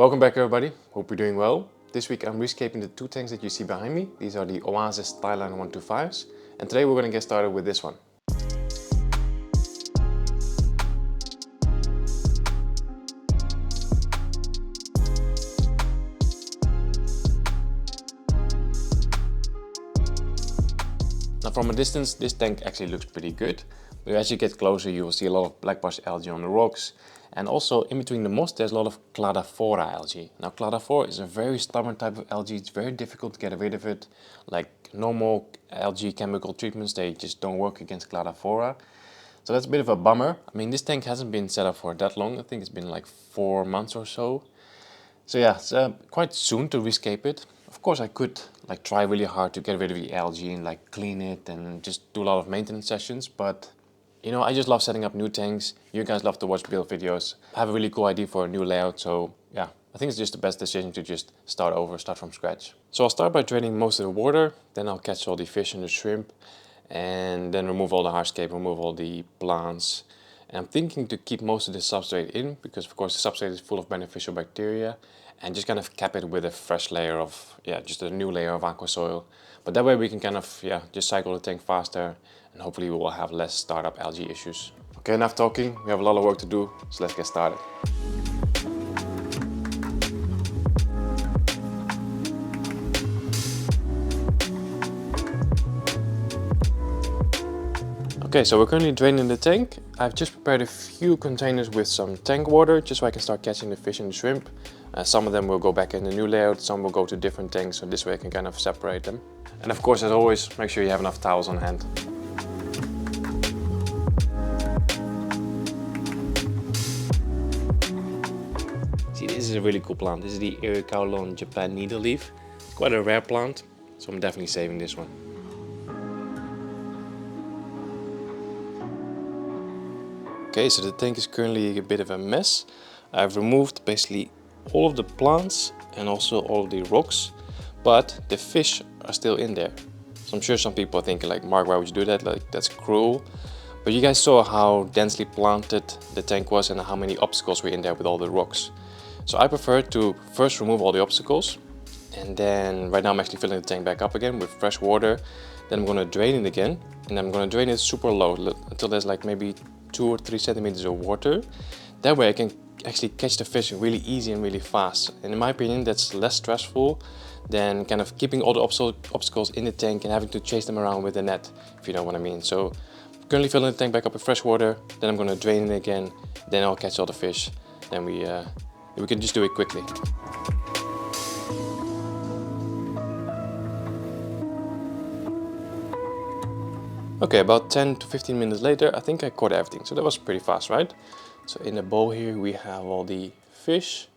Welcome back everybody, hope you're doing well. This week I'm rescaping the two tanks that you see behind me. These are the OASE StyleLine 125s, and today we're going to get started with this one. Now from a distance this tank actually looks pretty good, but as you get closer you will see a lot of black bush algae on the rocks. And also in between the moss there's a lot of cladophora algae. Now cladophora is a very stubborn type of algae, it's very difficult to get rid of it. Like normal algae chemical treatments, they just don't work against cladophora. So that's a bit of a bummer. I mean, this tank hasn't been set up for that long, I think it's been like 4 months or so. So yeah, it's quite soon to rescape it. Of course I could like try really hard to get rid of the algae and like clean it and just do a lot of maintenance sessions, but you know, I just love setting up new tanks. You guys love to watch build videos. I have a really cool idea for a new layout, so yeah, I think it's just the best decision to just start over, start from scratch. So I'll start by draining most of the water, then I'll catch all the fish and the shrimp, and then remove all the hardscape, remove all the plants. And I'm thinking to keep most of the substrate in, because of course the substrate is full of beneficial bacteria, and just kind of cap it with a fresh layer of, just a new layer of aquasoil. But that way we can kind of, just cycle the tank faster, and hopefully we will have less startup algae issues. Okay, enough talking, we have a lot of work to do, so let's get started. Okay, so we're currently draining the tank. I've just prepared a few containers with some tank water, just so I can start catching the fish and the shrimp. Some of them will go back in the new layout, some will go to different tanks, so this way I can kind of separate them. And of course, as always, make sure you have enough towels on hand. See, this is a really cool plant. This is the Eleocharis Japan needle leaf. It's quite a rare plant, so I'm definitely saving this one. Okay, so the tank is currently a bit of a mess. I've removed basically all of the plants and also all of the rocks, but the fish are still in there. So I'm sure some people are thinking like, Mark, why would you do that? Like, that's cruel. But you guys saw how densely planted the tank was and how many obstacles were in there with all the rocks. So I prefer to first remove all the obstacles, and then right now I'm actually filling the tank back up again with fresh water. Then I'm going to drain it again, and I'm going to drain it super low until there's like maybe 2 or 3 centimeters of water. That way I can actually catch the fish really easy and really fast. And in my opinion, that's less stressful than kind of keeping all the obstacles in the tank and having to chase them around with a net, if you know what I mean. So I'm currently filling the tank back up with fresh water, then I'm going to drain it again, then I'll catch all the fish. Then we can just do it quickly. Okay, about 10 to 15 minutes later, I think I caught everything. So that was pretty fast, right? So in the bowl here we have all the fish,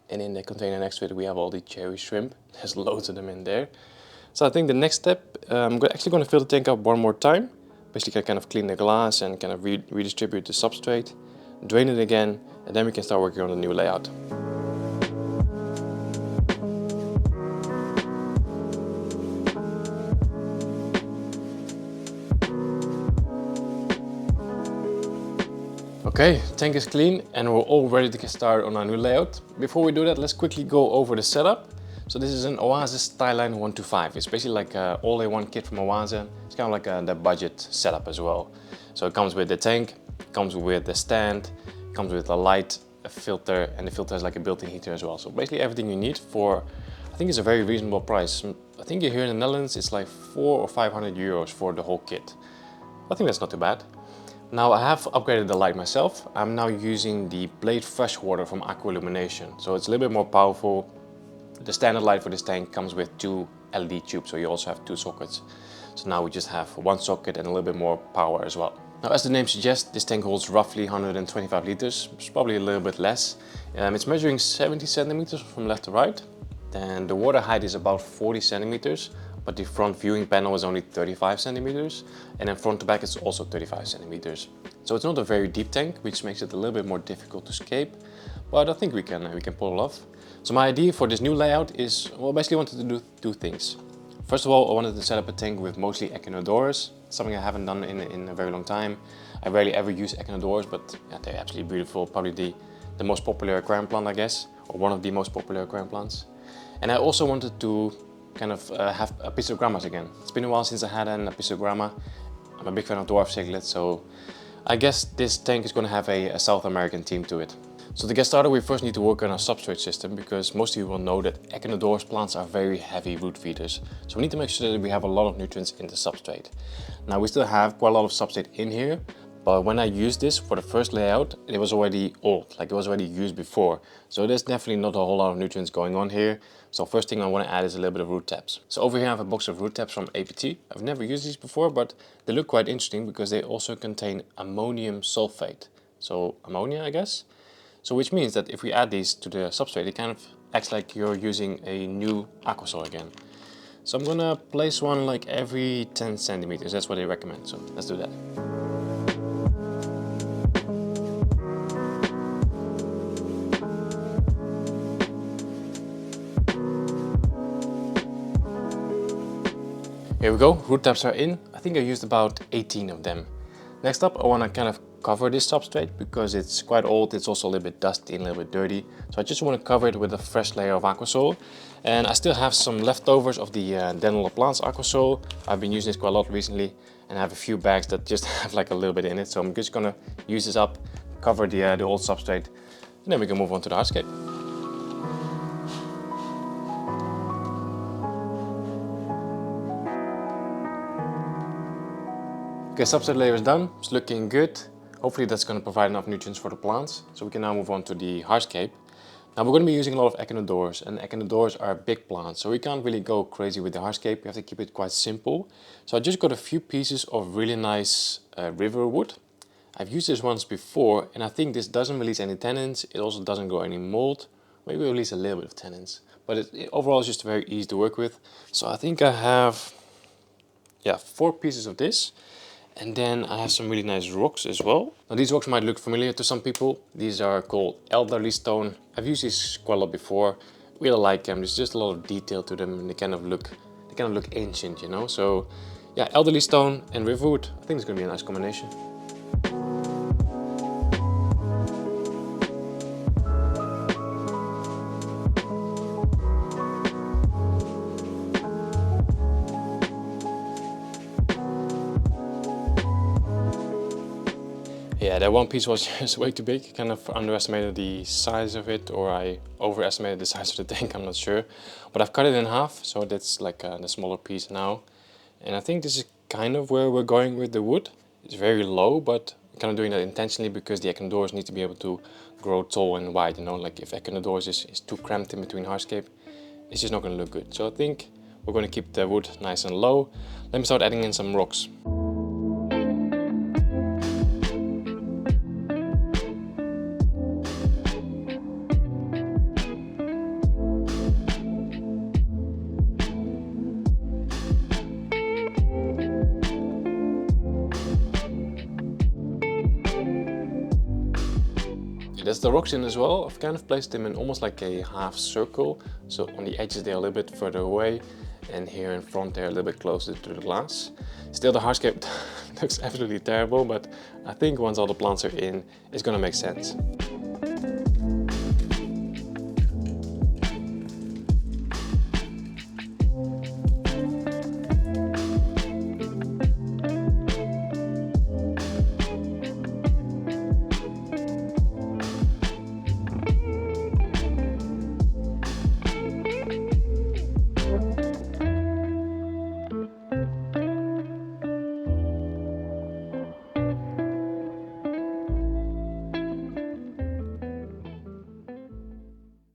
and in the container next to it we have all the cherry shrimp. There's loads of them in there. So I think the next step, I'm actually going to fill the tank up one more time. Basically kind of clean the glass and kind of redistribute the substrate, drain it again, and then we can start working on the new layout. Okay, tank is clean and we're all ready to get started on our new layout. Before we do that, let's quickly go over the setup. So this is an OASE StyleLine 125. It's basically like an all-in-one kit from OASE. It's kind of like the budget setup as well. So it comes with the tank, comes with the stand, comes with a light, a filter, and the filter has like a built-in heater as well. So basically everything you need for, I think it's a very reasonable price. I think here in the Netherlands it's like 400 or 500 euros for the whole kit. I think that's not too bad. Now I have upgraded the light myself. I'm now using the Blade Freshwater from Aqua Illumination. So it's a little bit more powerful. The standard light for this tank comes with 2 LED tubes, so you also have 2 sockets. So now we just have 1 socket and a little bit more power as well. Now as the name suggests, this tank holds roughly 125 liters. It's probably a little bit less. It's measuring 70 centimeters from left to right. Then the water height is about 40 centimeters. But the front viewing panel is only 35 centimeters, and then front to back it's also 35 centimeters. So it's not a very deep tank, which makes it a little bit more difficult to escape, but I think we can pull it off. So my idea for this new layout is, well, basically I wanted to do 2 things. First of all, I wanted to set up a tank with mostly Echinodorus, something I haven't done in a very long time. I rarely ever use Echinodorus, but yeah, they're absolutely beautiful, probably the most popular aquarium plant, I guess. or one of the most popular aquarium plants. And I also wanted to kind of have apistogrammas again. It's been a while since I had an apistogramma. I'm a big fan of dwarf cichlids, so I guess this tank is going to have a South American theme to it. So to get started, we first need to work on our substrate system, because most of you will know that Echinodorus plants are very heavy root feeders. So we need to make sure that we have a lot of nutrients in the substrate. Now we still have quite a lot of substrate in here, but when I used this for the first layout, it was already old, like it was already used before. So there's definitely not a whole lot of nutrients going on here. So first thing I want to add is a little bit of root tabs. So over here I have a box of root tabs from APT. I've never used these before, but they look quite interesting because they also contain ammonium sulfate. So ammonia, I guess. So which means that if we add these to the substrate, it kind of acts like you're using a new Aquasoil again. So I'm gonna place one like every 10 centimeters. That's what they recommend. So let's do that. Here we go, root tabs are in. I think I used about 18 of them. Next up, I want to kind of cover this substrate because it's quite old. It's also a little bit dusty and a little bit dirty. So I just want to cover it with a fresh layer of Aquasoil. And I still have some leftovers of the Denella Plants Aquasoil. I've been using this quite a lot recently, and I have a few bags that just have like a little bit in it. So I'm just going to use this up, cover the old substrate, and then we can move on to the hardscape. Okay, substrate layer is done. It's looking good. Hopefully that's going to provide enough nutrients for the plants. So we can now move on to the hardscape. Now we're going to be using a lot of Echinodorus, and Echinodorus are big plants, so we can't really go crazy with the hardscape. We have to keep it quite simple. So I just got a few pieces of really nice river wood. I've used this once before, and I think this doesn't release any tannins. It also doesn't grow any mold. Maybe release a little bit of tannins, but overall it's just very easy to work with. So I think I have 4 pieces of this. And then I have some really nice rocks as well. Now these rocks might look familiar to some people. These are called elderly stone. I've used these quite a lot before. Really like them. There's just a lot of detail to them, and they kind of look ancient, you know. So yeah, elderly stone and riverwood. I think it's going to be a nice combination. Yeah, that one piece was just way too big. Kind of underestimated the size of it, or I overestimated the size of the tank, I'm not sure. But I've cut it in half, so that's like the smaller piece now. And I think this is kind of where we're going with the wood. It's very low, but I'm kind of doing that intentionally because the Echinodorus need to be able to grow tall and wide, you know. Like if Echinodorus is too cramped in between hardscape, it's just not going to look good. So I think we're going to keep the wood nice and low. Let me start adding in some rocks. There's the rocks in as well. I've kind of placed them in almost like a half circle. So on the edges they're a little bit further away, and here in front they're a little bit closer to the glass. Still the hardscape looks absolutely terrible, but I think once all the plants are in, it's gonna make sense.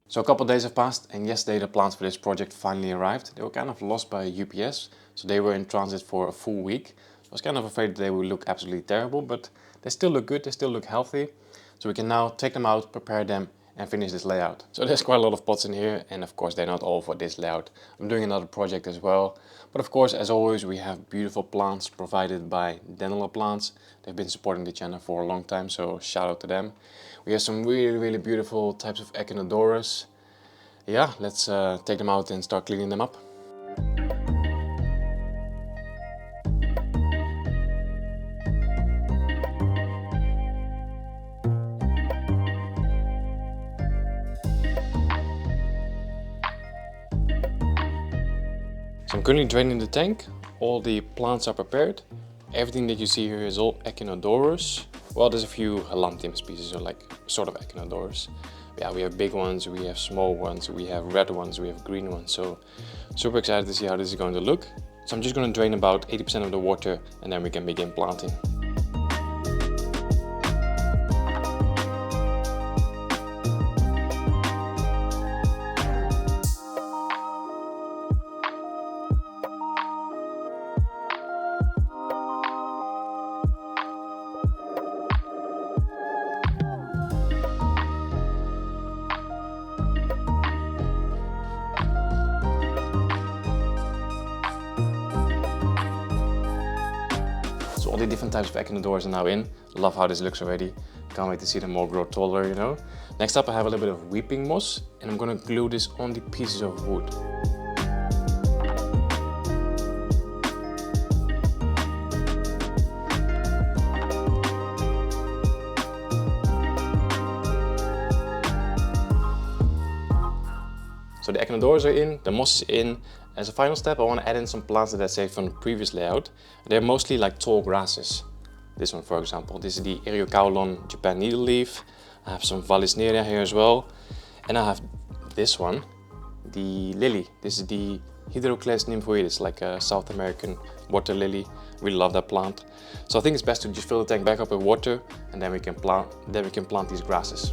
So a couple of days have passed, and yesterday the plants for this project finally arrived. They were kind of lost by UPS, so they were in transit for a full week. I was kind of afraid that they would look absolutely terrible, but they still look good, they still look healthy. So we can now take them out, prepare them, and finish this layout. So there's quite a lot of pots in here, and of course they're not all for this layout. I'm doing another project as well. But of course, as always, we have beautiful plants provided by Denella Plants. They've been supporting the channel for a long time, so shout out to them. We have some really beautiful types of Echinodorus. Yeah, let's take them out and start cleaning them up. So I'm currently draining the tank. All the plants are prepared. Everything that you see here is all Echinodorus. Well, there's a few Helanthium species, or like sort of Echinodorus. Yeah, we have big ones, we have small ones, we have red ones, we have green ones. So super excited to see how this is going to look. So I'm just going to drain about 80% of the water and then we can begin planting. So all the different types of Echinodorus are now in. Love how this looks already. Can't wait to see them all grow taller, you know. Next up I have a little bit of weeping moss and I'm going to glue this on the pieces of wood. So the Echinodorus are in, the moss is in. As a final step, I want to add in some plants that I saved from the previous layout. They're mostly like tall grasses. This one, for example. This is the Eleocharis Japan needleleaf. I have some Vallisneria here as well. And I have this one, the lily. This is the Hydrocles nymphoides, like a South American water lily. Really love that plant. So I think it's best to just fill the tank back up with water and then we can plant these grasses.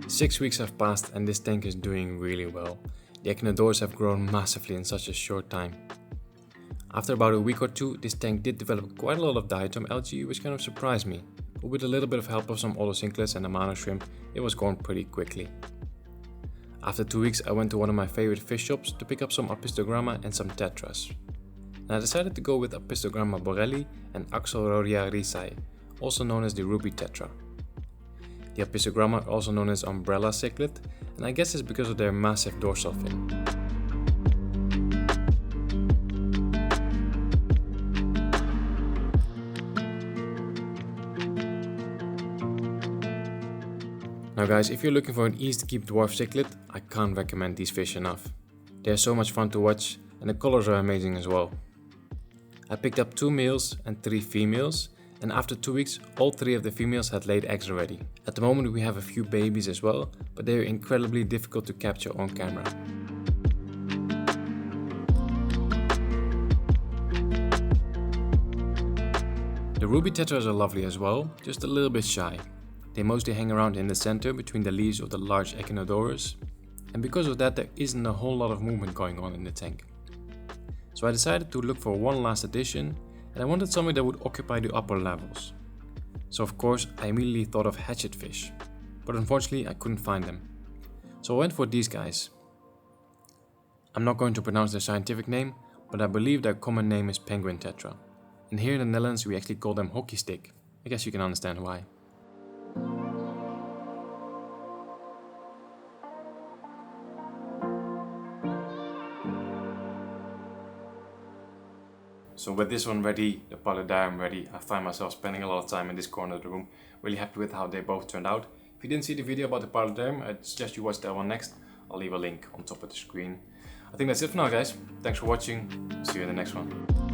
Six weeks have passed and this tank is doing really well. The Echinodorus have grown massively in such a short time. After about a week or two, this tank did develop quite a lot of diatom algae, which kind of surprised me. But with a little bit of help of some otocinclids and a mano shrimp, it was gone pretty quickly. After 2 weeks, I went to one of my favorite fish shops to pick up some Apistogramma and some tetras. And I decided to go with Apistogramma borelli and Axelrhodia risai, also known as the ruby tetra. The Apistogramma are also known as umbrella cichlid, and I guess it's because of their massive dorsal fin. Now guys, if you're looking for an easy to keep dwarf cichlid, I can't recommend these fish enough. They are so much fun to watch and the colors are amazing as well. I picked up 2 males and 3 females, and after 2 weeks, all 3 of the females had laid eggs already. At the moment we have a few babies as well, but they are incredibly difficult to capture on camera. The ruby tetras are lovely as well, just a little bit shy. They mostly hang around in the center between the leaves of the large Echinodorus, and because of that there isn't a whole lot of movement going on in the tank. So I decided to look for one last addition, and I wanted something that would occupy the upper levels. So of course I immediately thought of hatchetfish, but unfortunately I couldn't find them. So I went for these guys. I'm not going to pronounce their scientific name, but I believe their common name is penguin tetra. And here in the Netherlands we actually call them hockey stick. I guess you can understand why. So with this one ready, the paludarium ready, I find myself spending a lot of time in this corner of the room. Really happy with how they both turned out. If you didn't see the video about the paludarium, I suggest you watch that one next. I'll leave a link on top of the screen. I think that's it for now guys. Thanks for watching. See you in the next one.